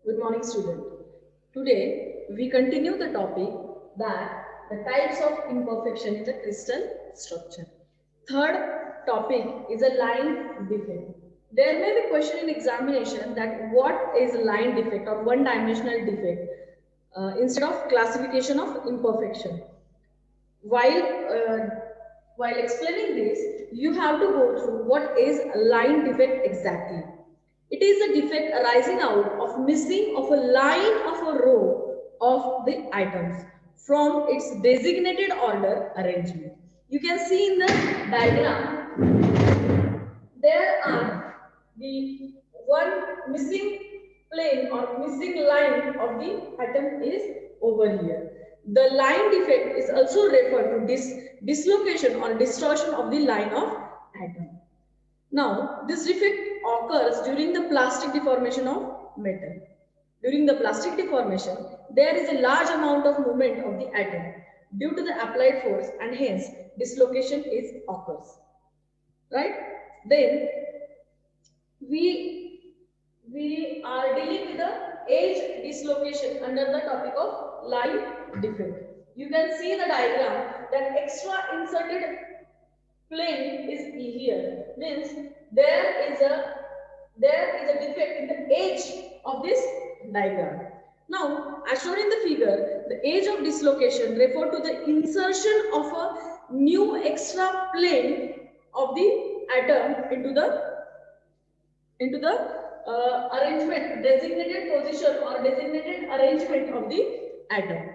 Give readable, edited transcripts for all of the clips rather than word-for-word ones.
Good morning, student. Today we continue the topic that the types of imperfection in the crystal structure. Third topic is a line defect. There may be question in examination that what is a line defect or one-dimensional defect instead of classification of imperfection. While uh, while explaining this, you have to go through what is a line defect exactly. It is a defect arising out of missing of a line of a row of the items from its designated order arrangement. You can see in the diagram there are the one missing plane or missing line of the atom is over here. The line defect is also referred to dislocation or distortion of the line of atom. Now, this defect occurs during the plastic deformation of metal. During the plastic deformation, there is a large amount of movement of the atom due to the applied force, and hence dislocation is occurs. Right? Then we are dealing with the edge dislocation under the topic of line defect. You can see the diagram that extra inserted plane is here. Means there is a defect in the edge of this diagram. Now, as shown in the figure, the edge of dislocation refer to the insertion of a new extra plane of the atom into the arrangement, designated position or designated arrangement of the atom.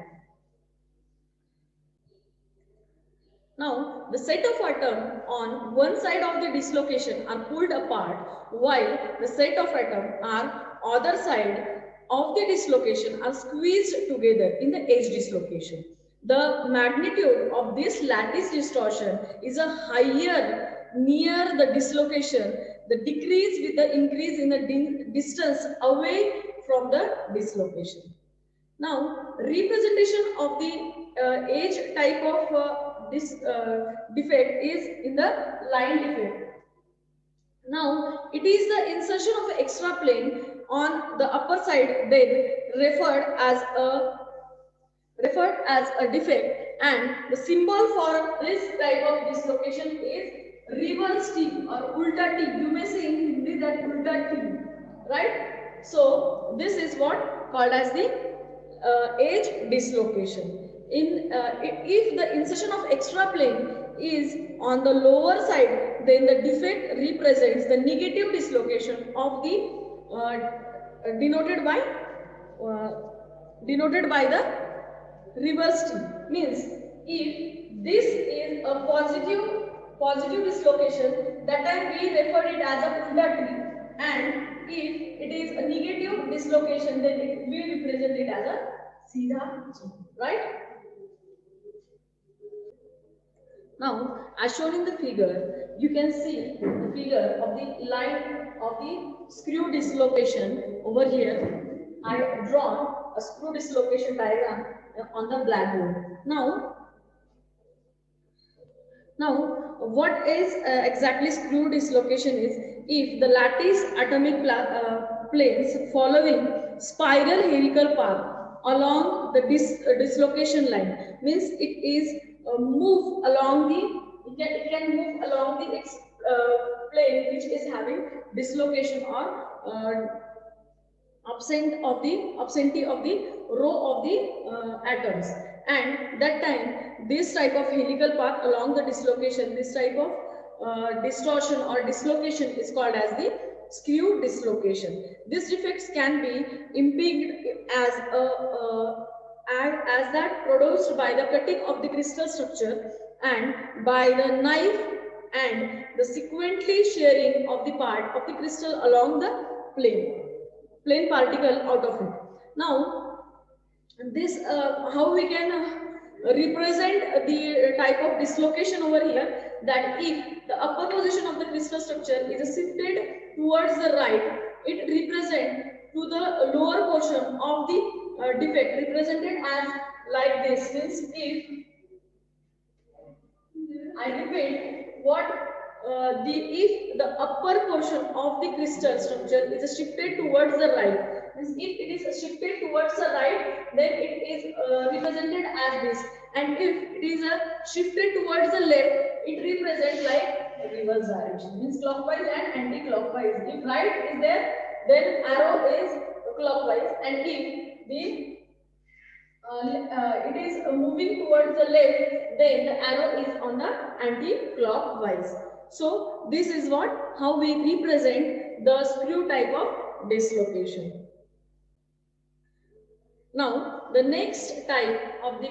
Now, the set of atoms on one side of the dislocation are pulled apart, while the set of atoms on other side of the dislocation are squeezed together in the edge dislocation. The magnitude of this lattice distortion is a higher near the dislocation, the decrease with the increase in the distance away from the dislocation. Now, representation of the edge type of this defect is in the line defect. Now, it is the insertion of an extra plane on the upper side, then referred as a defect, and the symbol for this type of dislocation is reverse T or ulta T. You may say in Hindi that ulta T, right? So this is what called as the edge dislocation. If the insertion of extra plane is on the lower side, then the defect represents the negative dislocation of the denoted by uh, denoted by the reverse T. Means if this is a positive dislocation, that time we refer it as a ulta T, and if it is a negative dislocation, then we represent it as a seedha G, right? Now, as shown in the figure, you can see the figure of the line of the screw dislocation over here. I have drawn a screw dislocation diagram on the blackboard. Now, what is exactly screw dislocation is if the lattice atomic planes following spiral helical path along the dislocation line, means it is move along the it can move along the plane which is having dislocation or absentee of the row of the atoms, and that time this type of helical path along the dislocation, this type of distortion or dislocation is called as the skew dislocation. These defects can be impegged as that produced by the cutting of the crystal structure and by the knife and the sequentially shearing of the part of the crystal along the plane particle out of it. Now, this how we can represent the type of dislocation over here, that if the upper position of the crystal structure is shifted towards the right, it represents to the lower portion of the defect represented as like this. Means if I repeat what if the upper portion of the crystal structure is shifted towards the right, means if it is shifted towards the right, then it is represented as this, and if it is shifted towards the left, it represents like reverse direction, means clockwise and anti-clockwise. If right is there, then arrow is clockwise, and if the it is moving towards the left, then the arrow is on the anti-clockwise. So this is how we represent the screw type of dislocation. Now the next type of the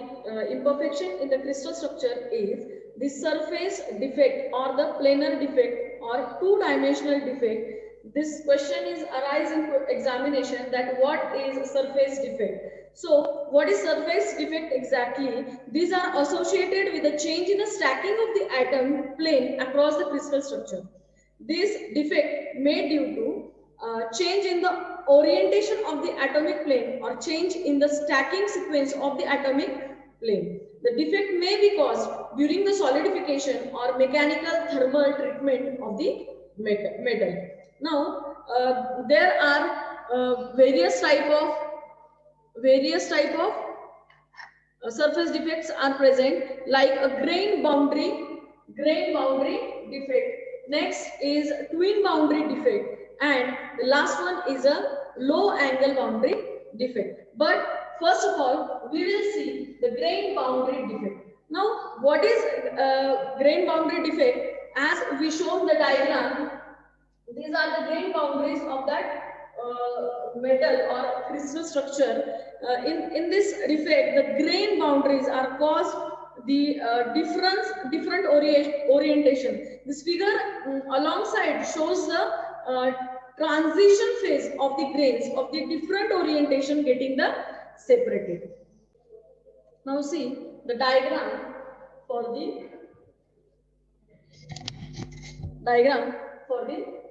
imperfection in the crystal structure is the surface defect or the planar defect or two-dimensional defect. This question is arising for examination, that what is surface defect. So what is surface defect exactly? These are associated with a change in the stacking of the atom plane across the crystal structure. This defect may due to change in the orientation of the atomic plane or change in the stacking sequence of the atomic plane. The defect may be caused during the solidification or mechanical thermal treatment of the metal. Now there are various type of surface defects are present, like a grain boundary defect. Next is twin boundary defect, and the last one is a low angle boundary defect. But first of all, we will see the grain boundary defect. Now, what is grain boundary defect? As we shown the diagram, these are the grain boundaries of that metal or crystal structure. In this defect, the grain boundaries are caused the different orientation. This figure alongside shows the transition phase of the grains of the different orientation getting the separated. Now see the diagram for the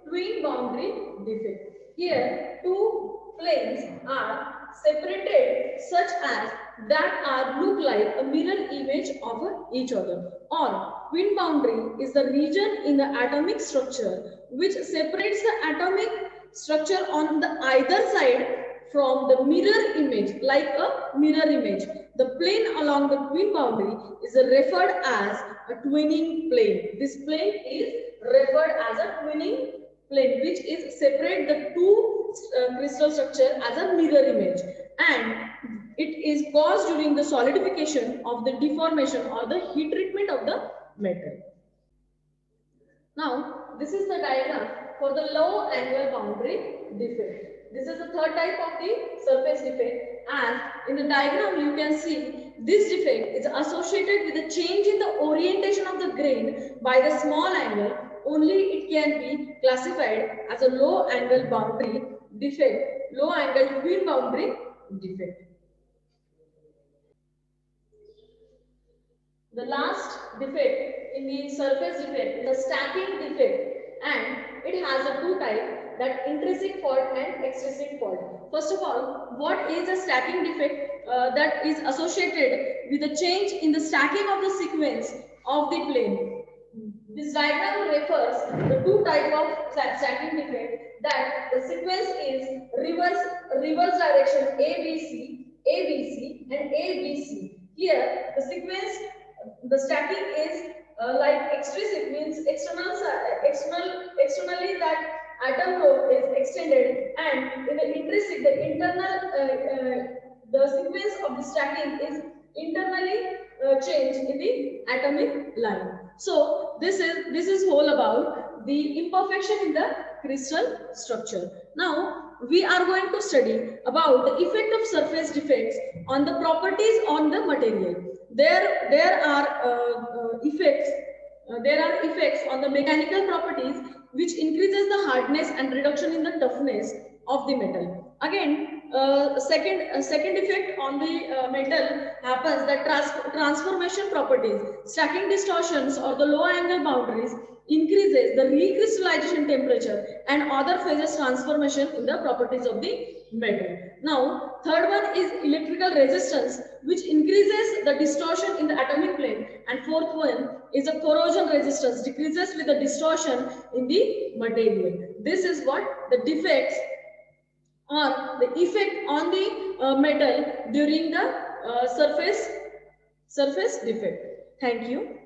twin boundary defect. Here two planes are separated such as that are look like a mirror image of each other. Or twin boundary is the region in the atomic structure which separates the atomic structure on the either side from the mirror image, like a mirror image. The plane along the twin boundary is referred as a twinning plane. This plane is referred as a twinning plane, which is separate the two crystal structure as a mirror image, and it is caused during the solidification of the deformation or the heat treatment of the metal. Now this is the diagram for the low angle boundary defect. This is the third type of the surface defect, and in the diagram you can see this defect is associated with a change in the orientation of the grain by the small angle. Only it can be classified as a low angle boundary defect, low angle twin boundary defect. The last defect in the surface defect is a stacking defect, and it has a two types, that intrinsic fault and extrinsic fault. First of all, what is a stacking defect? That is associated with a change in the stacking of the sequence of the plane. This diagram refers the two types of stacking defect, that the sequence is reverse direction ABC, and ABC. Here the sequence, the stacking is like extrinsic, means externally that atom row is extended, and in the intrinsic, the internal the sequence of the stacking is internally changed in the atomic line. So this is whole about the imperfection in the crystal structure. Now we are going to study about the effect of surface defects on the properties on the material. There are effects on the mechanical properties which increases the hardness and reduction in the toughness of the metal. Again, second effect on the metal happens that transformation properties, stacking distortions or the low angle boundaries increases the recrystallization temperature and other phases transformation in the properties of the metal. Now, third one is electrical resistance, which increases the distortion in the atomic plane, and fourth one is a corrosion resistance, decreases with the distortion in the material. This is what the defects or the effect on the metal during the surface defect. Thank you.